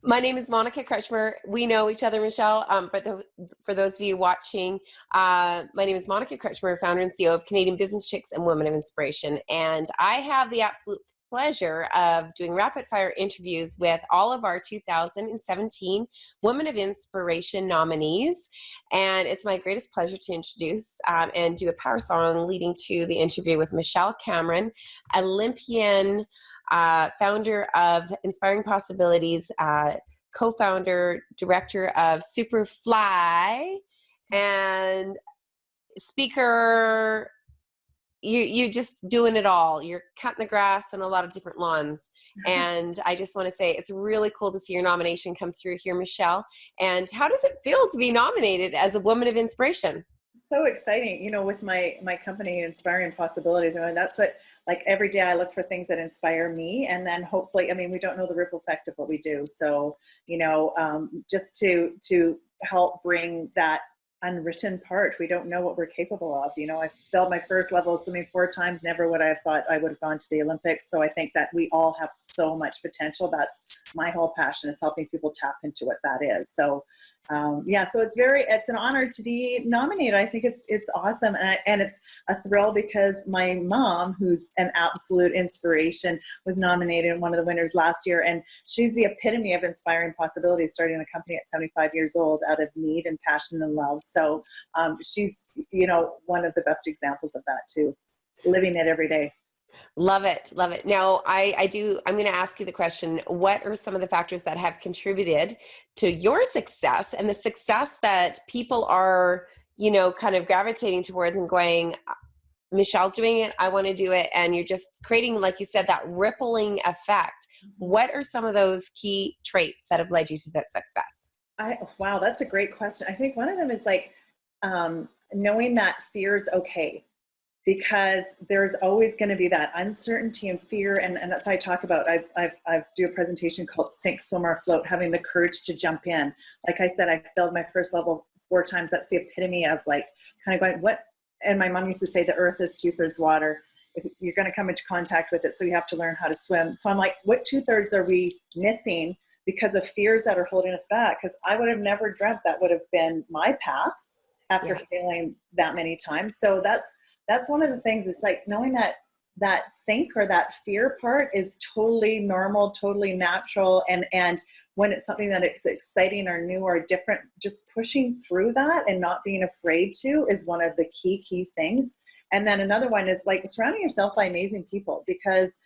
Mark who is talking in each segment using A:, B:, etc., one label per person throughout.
A: My name is Monica Kretschmer. We know each other, Michelle, for those of you watching, my name is Monica Kretschmer, founder and CEO of Canadian Business Chicks and Women of Inspiration. And I have the absolute pleasure of doing rapid fire interviews with all of our 2017 Women of Inspiration nominees. And it's my greatest pleasure to introduce and do a power song leading to the interview with Michelle Cameron, Olympian, founder of Inspiring Possibilities, co-founder, director of Superfly, and speaker. You're just doing it all. You're cutting the grass on a lot of different lawns. And I just want to say it's really cool to see your nomination come through here, Michelle. And how does it feel to be nominated as a Woman of Inspiration?
B: So exciting, with my company, Inspiring Possibilities. I mean, that's what, like, every day I look for things that inspire me, and then hopefully, we don't know the ripple effect of what we do. So, just to help bring that unwritten part, we don't know what we're capable of. I failed my first level of swimming 4 times. Never would I have thought I would have gone to the Olympics. So I think that we all have so much potential. That's my whole passion, is helping people tap into what that is. So so it's an honor to be nominated. I think it's awesome. And it's a thrill because my mom, who's an absolute inspiration, was nominated and one of the winners last year. And she's the epitome of inspiring possibilities, starting a company at 75 years old out of need and passion and love. So she's, one of the best examples of that too, living it every day.
A: Love it. Love it. Now, I'm going to ask you the question, what are some of the factors that have contributed to your success and the success that people are, kind of gravitating towards and going, Michelle's doing it, I want to do it. And you're just creating, like you said, that rippling effect. What are some of those key traits that have led you to that success?
B: Wow, that's a great question. I think one of them is knowing that fear is okay. Because there's always going to be that uncertainty and fear, and that's what I talk about. I do a presentation called Sink, Swim, or Float, having the courage to jump in. Like I said, I failed my first level 4 times. That's the epitome of kind of going, what? And my mom used to say the earth is 2/3 water. If you're going to come into contact with it, so you have to learn how to swim. So I'm like, what 2/3 are we missing because of fears that are holding us back? Because I would have never dreamt that would have been my path after failing that many times. So that's one of the things. It's like knowing that sink or that fear part is totally normal, totally natural. And when it's something that is exciting or new or different, just pushing through that and not being afraid to is one of the key things. And then another one is surrounding yourself by amazing people, because,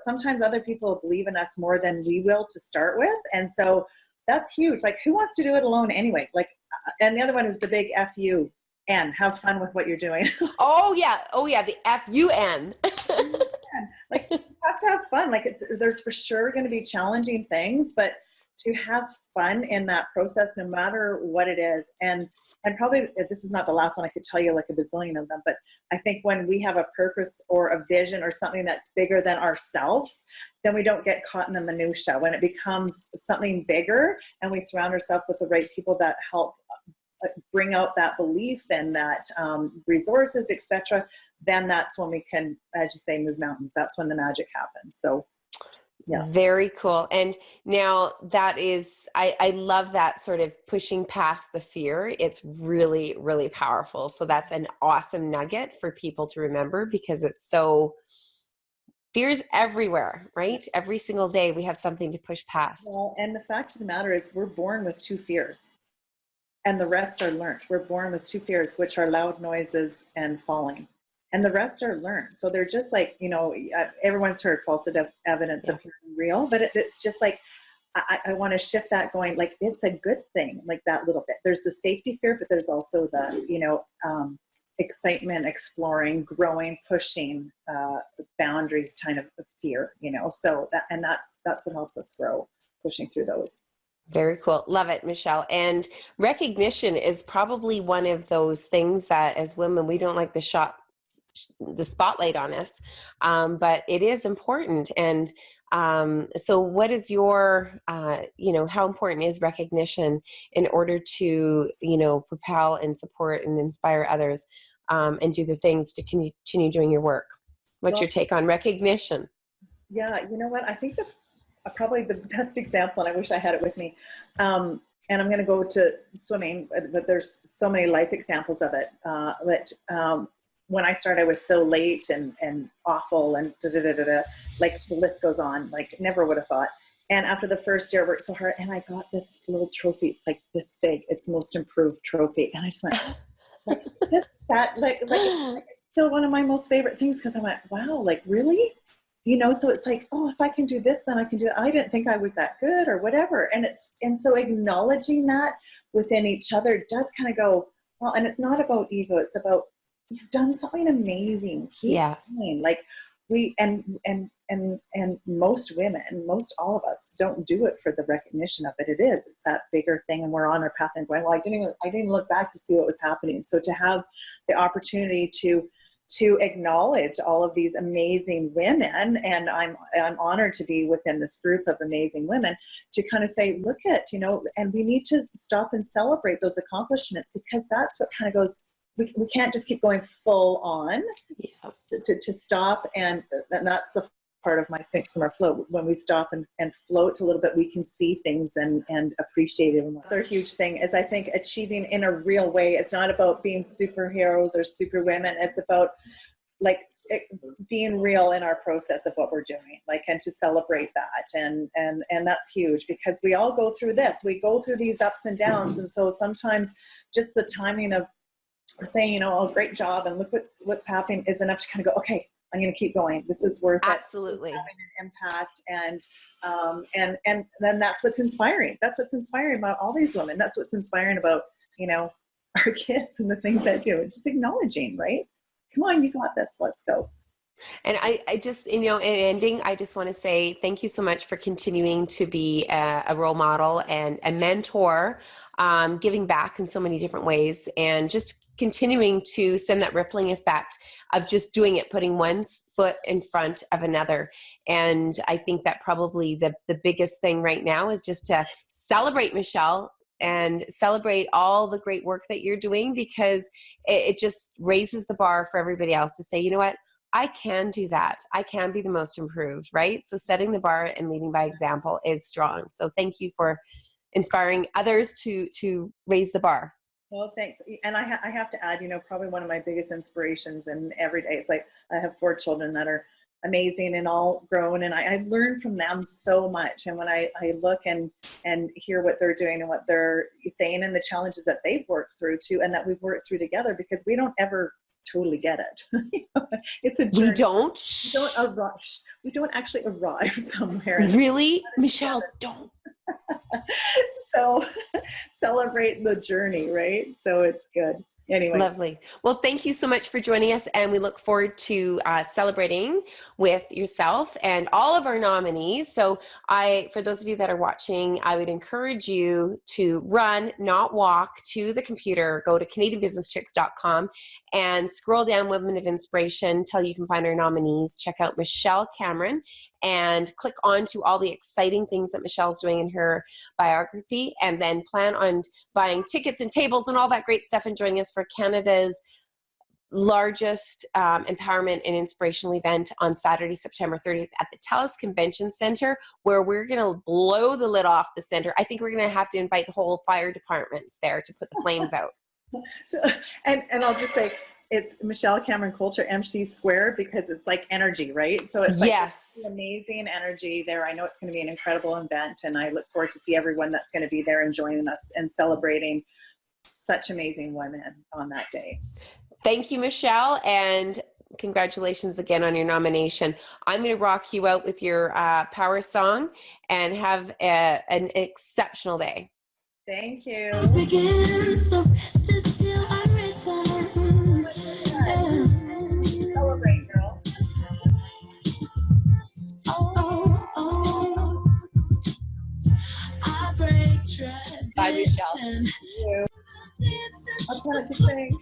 B: sometimes other people believe in us more than we will to start with. And so that's huge. Who wants to do it alone anyway? And the other one is the big FU. And have fun with what you're doing.
A: Oh yeah, the FUN.
B: You have to have fun. There's for sure going to be challenging things, but to have fun in that process, no matter what it is. And probably this is not the last one. I could tell you a bazillion of them, but I think when we have a purpose or a vision or something that's bigger than ourselves, then we don't get caught in the minutia. When it becomes something bigger and we surround ourselves with the right people that help bring out that belief and that resources, etc., then that's when we can, as you say, move mountains. That's when the magic happens. So yeah.
A: Very cool. And now that is, I love that sort of pushing past the fear. It's really, really powerful. So that's an awesome nugget for people to remember, because it's so, fear's everywhere, right? Every single day we have something to push past.
B: Well, and the fact of the matter is we're born with 2 fears. And the rest are learned. We're born with 2 fears, which are loud noises and falling. And the rest are learned. So they're just everyone's heard false evidence of real, but it's just I want to shift that going, it's a good thing, that little bit. There's the safety fear, but there's also the, excitement, exploring, growing, pushing boundaries kind of fear, so that's what helps us grow, pushing through those.
A: Very cool. Love it, Michelle. And recognition is probably one of those things that as women, we don't like the spotlight on us, but it is important. And so what is your, how important is recognition in order to, propel and support and inspire others and do the things to continue doing your work? What's your take on recognition?
B: Yeah, you know what? I think probably the best example, and I wish I had it with me. And I'm going to go to swimming, but there's so many life examples of it. When I started, I was so late and awful and like the list goes on, like never would have thought. And after the first year, I worked so hard and I got this little trophy. It's like this big, it's most improved trophy. And I just went like this, that, like it's still one of my most favorite things. Cause I went, wow, like really? You know, so it's like, oh, if I can do this, then I can do that. I didn't think I was that good or whatever. And so acknowledging that within each other does kind of go, well, and it's not about ego. It's about, you've done something amazing. Keep going. Like and most women, most all of us don't do it for the recognition of it. It's that bigger thing. And we're on our path and going, well, I didn't even look back to see what was happening. So to have the opportunity to acknowledge all of these amazing women, and I'm honored to be within this group of amazing women, to kind of say, look at, you know, and we need to stop and celebrate those accomplishments, because that's what kind of goes, we can't just keep going full on. Yes. To stop, and that's the part of my Sink, Swim, or Float. When we stop and float a little bit, we can see things and appreciate it. Another huge thing is, I think, achieving in a real way. It's not about being superheroes or superwomen. It's about being real in our process of what we're doing, and to celebrate that. And that's huge, because we all go through this. We go through these ups and downs. And so sometimes just the timing of saying, you know, oh, great job, and look what's happening, is enough to kind of go, okay, I'm going to keep going. This is worth it.
A: Absolutely.
B: Having an impact. And then that's what's inspiring. That's what's inspiring about all these women. That's what's inspiring about, you know, our kids and the things that do. Just acknowledging, right? Come on, you got this. Let's go.
A: And I just, you know, in ending, I just want to say thank you so much for continuing to be a role model and a mentor, giving back in so many different ways, and just continuing to send that rippling effect of just doing it, putting one foot in front of another. And I think that probably the biggest thing right now is just to celebrate Michelle and celebrate all the great work that you're doing, because it just raises the bar for everybody else to say, you know what, I can do that. I can be the most improved, right? So setting the bar and leading by example is strong. So thank you for inspiring others to raise the bar.
B: Well, thanks. And I have to add, you know, probably one of my biggest inspirations, and every day, it's like, I have 4 children that are amazing and all grown, and I learn from them so much. And when I look and hear what they're doing and what they're saying and the challenges that they've worked through too, and that we've worked through together, because we don't ever totally get it. It's a journey. We don't actually arrive somewhere.
A: Really? Michelle, don't.
B: So celebrate the journey, right? So it's good. Anyway.
A: Lovely. Well, thank you so much for joining us, and we look forward to celebrating with yourself and all of our nominees. So for those of you that are watching, I would encourage you to run, not walk, to the computer. Go to CanadianBusinessChicks.com and scroll down Women of Inspiration until you can find our nominees. Check out Michelle Cameron and click on to all the exciting things that Michelle's doing in her biography, and then plan on buying tickets and tables and all that great stuff and joining us for Canada's largest empowerment and inspirational event on Saturday, September 30th at the TELUS Convention Center, where we're going to blow the lid off the center. I think we're going to have to invite the whole fire department there to put the flames out.
B: So, and I'll just say, it's Michelle Cameron Coulter MC Square, because it's like energy, right? So it's like amazing energy there. I know it's going to be an incredible event, and I look forward to see everyone that's going to be there and joining us and celebrating such amazing women on that day.
A: Thank you, Michelle, and congratulations again on your nomination. I'm going to rock you out with your power song, and have an exceptional day.
B: Thank you. Celebrate, girl. Bye, Michelle. I'll try to sing.